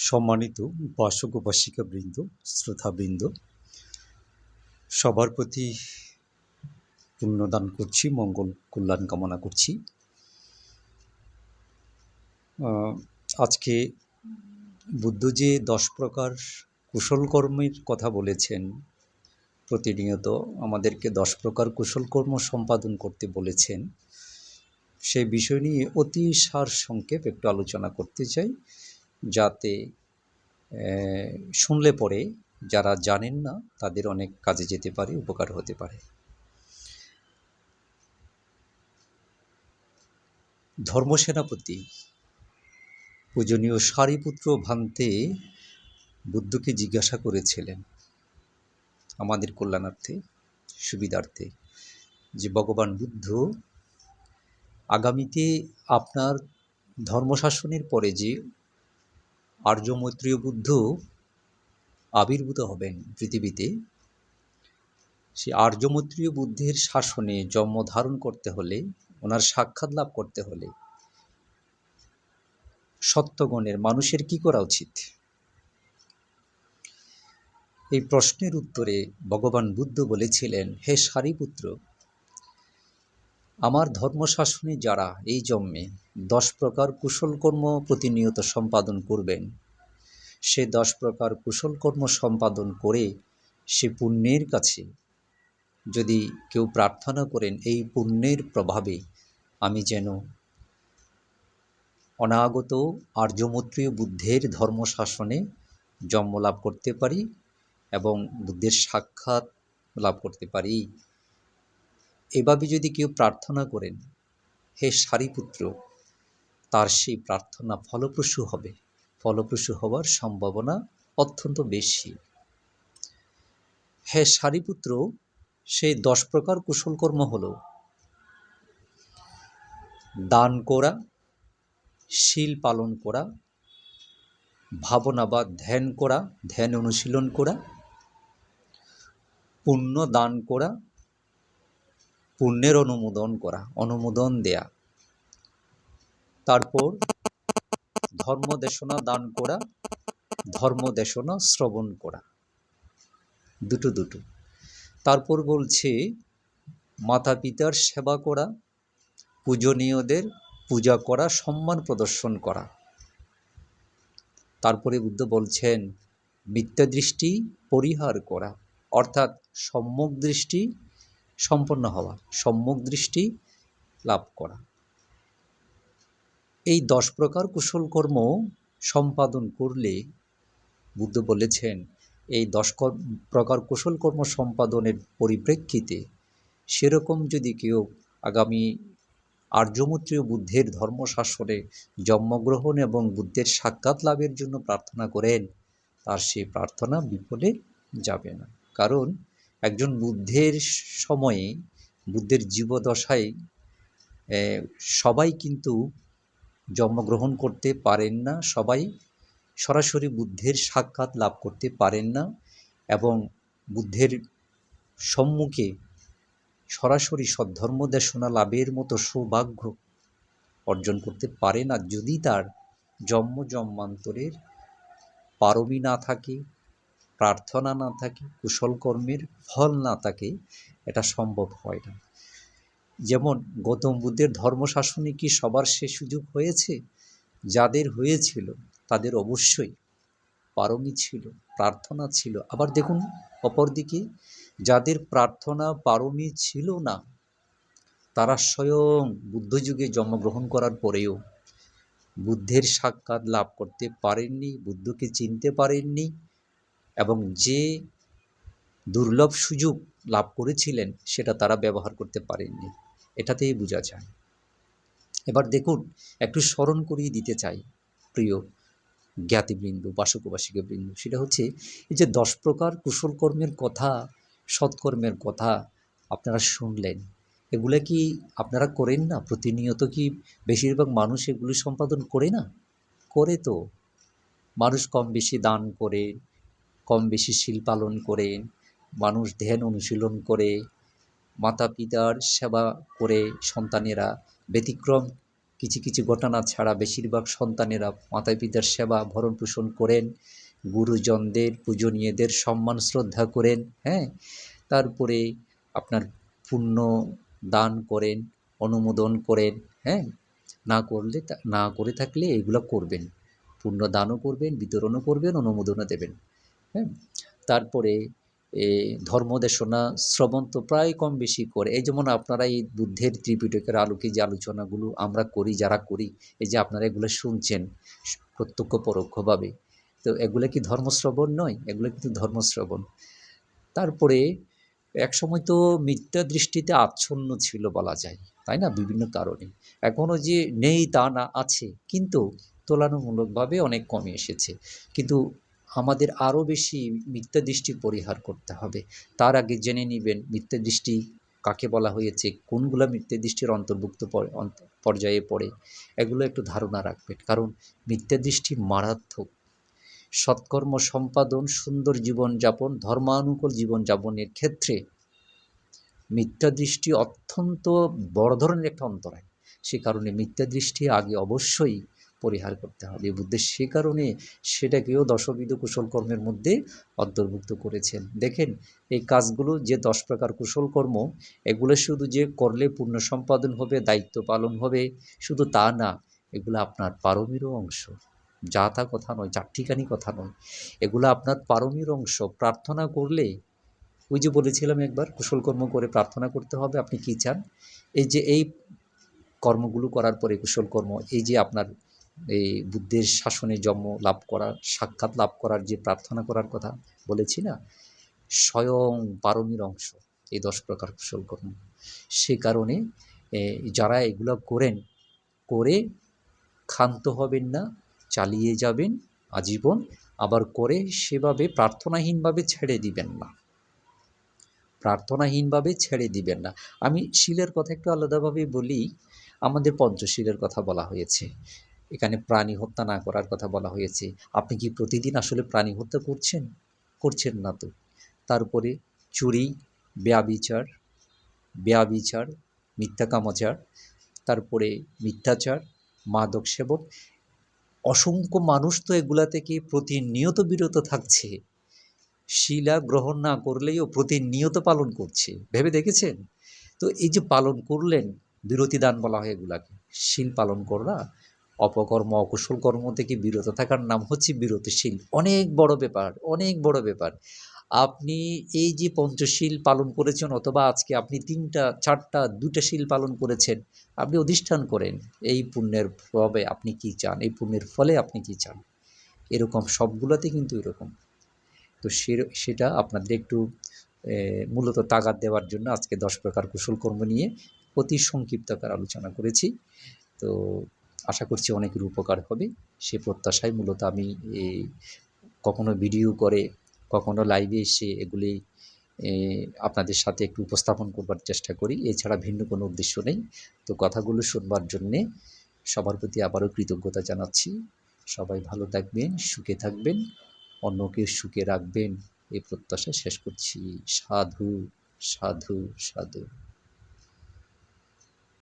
সম্মানিত উপাসক উপাসিকাবৃন্দ, শ্রোতাবৃন্দ, সবার প্রতি পুণ্যদান করছি, মঙ্গল কল্যাণ কামনা করছি। আজকে বুদ্ধ যে 10 প্রকার কুশল কর্মের কথা বলেছেন, প্রতিনিয়ত আমাদেরকে 10 প্রকার কুশল কর্ম সম্পাদন করতে বলেছেন, সেই বিষয় নিয়ে অতি সার সংক্ষেপ একটু আলোচনা করতে চাই, যাতে শুনলে পরে যারা জানেন না তাদের অনেক কাজে যেতে পারে, উপকার হতে পারে। ধর্মসেনাপতি পূজনীয় সারিপুত্র ভান্তে বুদ্ধকে জিজ্ঞাসা করেছিলেন আমাদের কল্যাণার্থে, সুবিধার্থে, যে ভগবান বুদ্ধ আগামীতে আপনার ধর্মশাসনের পরে যে আর্যমৈত্রীয় বুদ্ধ আবির্ভূত হবেন পৃথিবীতে, সেই আর্যমৈত্রীয় বুদ্ধের শাসনে জন্ম ধারণ করতে হলে, ওনার সাক্ষাৎ লাভ করতে হলে সত্যগণের মানুষের কি করা উচিত? এই প্রশ্নের উত্তরে ভগবান বুদ্ধ বলেছিলেন, হে সারিপুত্র, আমার ধর্মশাসনে যারা এই জন্মে 10 প্রকার কুশল কর্ম প্রতিনিয়ত সম্পাদন করবেন, সে 10 প্রকার কুশল কর্ম সম্পাদন করে সে পুণ্যের কাছে যদি কেউ প্রার্থনা করেন, এই পুণ্যের প্রভাবে আমি যেন অনাগত আর্যমৈত্রীয় বুদ্ধের ধর্মশাসনে জন্ম লাভ করতে পারি এবং বুদ্ধের সাক্ষাৎ লাভ করতে পারি, এভাবে যদি কেউ প্রার্থনা করেন, হে সারিপুত্র, তার সেই প্রার্থনা ফলপ্রসূ হবে, ফলপ্রসূ হওয়ার সম্ভাবনা অত্যন্ত বেশি। হে সারিপুত্র, সেই 10 প্রকার কুশল কর্ম হল দান করা, শীল পালন করা, ভাবনা বা ধ্যান করা, ধ্যান অনুশীলন করা, পুণ্য দান করা, পুণ্যের অনুমোদন করা, অনুমোদন দেয়া, তারপর ধর্মদেশনা দান করা, ধর্মদেশনা শ্রবণ করা, দুটো দুটো। তারপর বলছে মাতা পিতার সেবা করা, পূজনীয়দের পূজা করা, সম্মান প্রদর্শন করা। তারপরে বুদ্ধ বলছেন মিথ্যা দৃষ্টি পরিহার করা, অর্থাৎ সম্যক দৃষ্টি সম্পন্ন হওয়া, সম্যক দৃষ্টি লাভ করা। এই 10 প্রকার কুশল কর্ম সম্পাদন করলে বুদ্ধ বলেছেন, এই 10 প্রকার কুশল কর্ম সম্পাদনের পরিপ্রেক্ষিতে সেরকম যদি কেউ আগামী আর্যমৈত্রীয় বুদ্ধের ধর্মশাসনে জন্মগ্রহণ এবং বুদ্ধের সাক্ষাৎ লাভের জন্য প্রার্থনা করেন, তার সেই প্রার্থনা বিফলে যাবে না। কারণ একজন বুদ্ধের সময়ে, বুদ্ধের জীবদশায় সবাই কিন্তু জন্মগ্রহণ করতে পারেন না, সবাই সরাসরি বুদ্ধের সাক্ষাৎ লাভ করতে পারেন না এবং বুদ্ধের সম্মুখে সরাসরি সদ্ধর্ম দেশনা লাভের মতো সৌভাগ্য অর্জন করতে পারে না, যদি তার জন্মান্তরের পারমী না থাকে, প্রার্থনা না থাকে, কুশল কর্মের ফল না থাকে, এটা সম্ভব হয় না। যেমন গৌতম বুদ্ধের ধর্মশাসনে কি সবার সে সুযোগ হয়েছে? যাদের হয়েছিল তাদের অবশ্যই পারমী ছিল, প্রার্থনা ছিল। আবার দেখুন অপরদিকে যাদের প্রার্থনা পারমী ছিল না, তারা স্বয়ং বুদ্ধযুগে জন্মগ্রহণ করার পরেও বুদ্ধের সাক্ষাৎ লাভ করতে পারেননি, বুদ্ধকে চিনতে পারেননি এবং যে দুর্লভ সুযোগ লাভ করেছিলেন সেটা তারা ব্যবহার করতে পারেননি। এটাতেই বোঝা যায়। এবার দেখুন, একটু স্মরণ করিয়ে দিতে চাই প্রিয় জ্ঞাতিবৃন্দ, উপাসক উপাসিকাবৃন্দ, সেটা হচ্ছে এই যে 10 প্রকার কুশল কর্মের কথা, সৎকর্মের কথা আপনারা শুনলেন, এগুলো কি আপনারা করেন না? প্রতিনিয়ত কি বেশিরভাগ মানুষ এগুলি সম্পাদন করে না? করে তো। মানুষ কম বেশি দান করে, কম বেশি শীল পালন করে, মানুষ ধ্যান অনুশীলন করে, মাতা পিতার সেবা করে সন্তানেরা, ব্যতিক্রম কিছু কিছু ঘটনা ছাড়া বেশিরভাগ সন্তানেরা মাতা পিতার সেবা ভরণ পোষণ করেন, গুরুজনদের পূজনীয়দের সম্মান শ্রদ্ধা করেন, হ্যাঁ, তারপরে আপনার পুণ্য দান করেন, অনুমোদন করেন, হ্যাঁ, না করে থাকলে এগুলো করবেন, পুণ্য দানও করবেন, বিতরণও করবেন, অনুমোদনও দেবেন, হ্যাঁ। তারপরে ধর্মদেশনা শ্রবণ তো প্রায় কম বেশি করে, এই যেমন আপনারা এই বুদ্ধের ত্রিপিটকের আলোকে যে আলোচনাগুলো আমরা করি, যারা করি, এই যে আপনারা এগুলো শুনছেন প্রত্যক্ষ পরোক্ষভাবে, তো এগুলো কি ধর্মশ্রবণ নয়? এগুলো কিন্তু ধর্মশ্রবণ। তারপরে একসময় তো মিথ্যা দৃষ্টিতে আচ্ছন্ন ছিল বলা যায়, তাই না? বিভিন্ন কারণে এখনও যে নেই তা না, আছে, কিন্তু তুলনামূলকভাবে অনেক কমে এসেছে। কিন্তু আমাদের আরও বেশি মিথ্যা দৃষ্টি পরিহার করতে হবে। তার আগে জেনে নেবেন মিথ্যা দৃষ্টি কাকে বলা হয়েছে, কোনগুলো মিথ্যা দৃষ্টির অন্তর্ভুক্ত পর্যায়ে পড়ে, এগুলো একটু ধারণা রাখবেন, কারণ মিথ্যা দৃষ্টি মারাত্মক। সৎকর্ম সম্পাদন, সুন্দর জীবনযাপন, ধর্মানুকূল জীবনযাপনের ক্ষেত্রে মিথ্যা দৃষ্টি অত্যন্ত বড় ধরনের একটা অন্তরায়। সে কারণে মিথ্যা দৃষ্টি আগে অবশ্যই পরিহার করতে হবে। বুদ্ধের সে কারণে সেটাকেও দশবিধ কুশল কর্মের মধ্যে অন্তর্ভুক্ত করেছেন। দেখেন, এই কাজগুলো যে 10 প্রকার কুশল কর্ম, এগুলো শুধু যে করলে পুণ্য সম্পাদন হবে, দায়িত্ব পালন হবে, শুধু তা না, এগুলো আপনার পারমিরও অংশ। যা তা কথা নয়, চারটিখানি কথা নয়, এগুলো আপনার পারমির অংশ। প্রার্থনা করলে, ওই যে বলেছিলাম একবার, কুশল কর্ম করে প্রার্থনা করতে হবে আপনি কি চান। এই যে এই কর্মগুলো করার পরে কুশল কর্ম, এই যে আপনার এই বুদ্ধের শাসনে জন্ম লাভ করার, সাক্ষাৎ লাভ করার যে প্রার্থনা করার কথা বলেছি না, স্বয়ং পারমির অংশ এই 10 প্রকার কুশল কর্ম। সে কারণে যারা এগুলো করেন, করে ক্ষান্ত হবেন না, চালিয়ে যাবেন আজীবন। আবার করে সেভাবে প্রার্থনাহীনভাবে ছেড়ে দিবেন না, প্রার্থনাহীনভাবে ছেড়ে দিবেন না। আমি শীলের কথা একটু আলাদাভাবে বলি। আমাদের পঞ্চশীলের কথা বলা হয়েছে, এখানে প্রাণী হত্যা না করার কথা বলা হয়েছে। আপনি কি প্রতিদিন আসলে প্রাণী হত্যা করছেন? করছেন না তো। তারপরে চুরি, ব্যভিচার, ব্যভিচার, মিথ্যা কামাচার, তারপরে মিথ্যাচার, মাদক সেবন, অসংখ্য মানুষ তো এগুলা থেকে প্রতিনিয়ত বিরত থাকছে। শিলা গ্রহণ না করলেও প্রতিনিয়ত পালন করছে, ভেবে দেখেছেন? তো এই যে পালন করলেন, বিরতি দান বলা হয় এগুলাকে। শীল পালন করা, অপকর্ম অকুশল কর্ম থেকে বিরত থাকার নাম হচ্ছে বিরতিশীল। অনেক বড় ব্যাপার, অনেক বড় ব্যাপার। আপনি এই যে পঞ্চশীল পালন করেছেন, অথবা আজকে আপনি 3টা 4টা 2টা শীল পালন করেছেন, আপনি অধিষ্ঠান করেন এই পুণ্যের প্রভাবে আপনি কি চান, এই পুণ্যের ফলে আপনি কি চান। এরকম সবগুলোতে কিন্তু এরকম। তো সেটা আপনাদের একটু মূলত তাগাদ দেওয়ার জন্য আজকে 10 প্রকার কুশল কর্ম নিয়ে অতি সংক্ষিপ্ত আকারে আলোচনা করেছি। তো আশা করছি অনেকের উপকার হবে, সে প্রত্যাশায় মূলত আমি কখনো ভিডিও করে, কখনো লাইভে এসে এগুলি আপনাদের সাথে একটু উপস্থাপন করবার চেষ্টা করি, এছাড়া ভিন্ন কোনো উদ্দেশ্য নেই। তো কথাগুলো শুনবার জন্যে সবার প্রতি আবারও কৃতজ্ঞতা জানাচ্ছি। সবাই ভালো থাকবেন, সুখে থাকবেন, অন্যকে সুখে রাখবেন, এই প্রত্যাশা শেষ করছি। সাধু, সাধু, সাধু।